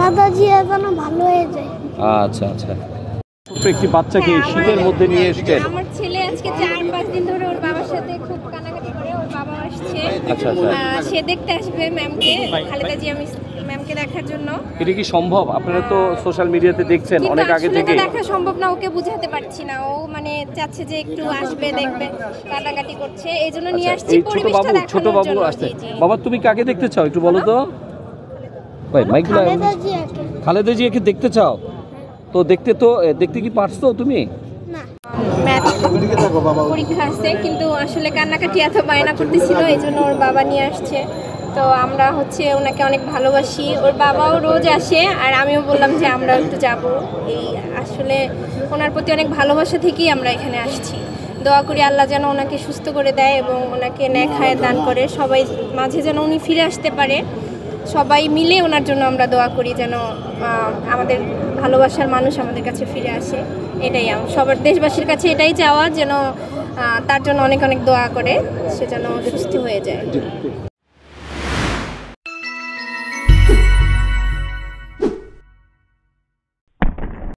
খালেদা জিয়া যেন ভালো হয়ে যায়। আচ্ছা আচ্ছা, একটি বাচ্চাকে শীতের মধ্যে নিয়ে এসেছেন। আমার ছেলে আজকে 4-5 দিন ধরে ওর বাবার সাথে খুব কানাকাটি করে। ওর বাবা আসছে, আচ্ছা আচ্ছা, সে দেখতে আসবে ম্যামকে, খালেদা জিয়া ম্যামকে দেখার জন্য। এটা কি সম্ভব? আপনারা তো সোশ্যাল মিডিয়াতে দেখছেন অনেক আগে থেকে। দেখা সম্ভব না, ওকে বুঝাতে পারছি না। ও মানে চাচ্ছে যে একটু আসবে, দেখবে, কাটাকাটি করছে, এই জন্য নিয়ে আসছি পরিবেশটা দেখানোর জন্য। ছোট বাবু আসছে। বাবা তুমি কাকে দেখতে চাও একটু বলো তো ভাই? মাইকগুলো খালেদা জিয়াকে দেখতে চাও তো? দেখতে কি পারছো তুমি? ম্যাথ পরীক্ষা আছে, কিন্তু আসলে কান্নাকাটি এত বায়না করতেছিল, এই জন্য ওর বাবা নিয়ে আসছে। তো আমরা ওনাকে অনেক ভালোবাসি, ওর বাবাও রোজ আসে, আর আমিও বললাম যে আমরা একটু যাব। এই আসলে ওনার প্রতি অনেক ভালোবাসা থেকেই আমরা এখানে আসছি। দোয়া করি আল্লাহ যেন ওনাকে সুস্থ করে দেয় এবং ওনাকে নেক হায়াত দান করে, সবাই মাঝে যেন উনি ফিরে আসতে পারে। সবাই মিলে ওনার জন্য আমরা দোয়া করি, যেন আমাদের ভালোবাসার মানুষ আমাদের কাছে ফিরে আসে। এটাই সবার দেশবাসীর কাছে এটাই চাওয়া, যেন তার জন্য অনেক অনেক দোয়া করে, সে যেন সুস্থ হয়ে যায়।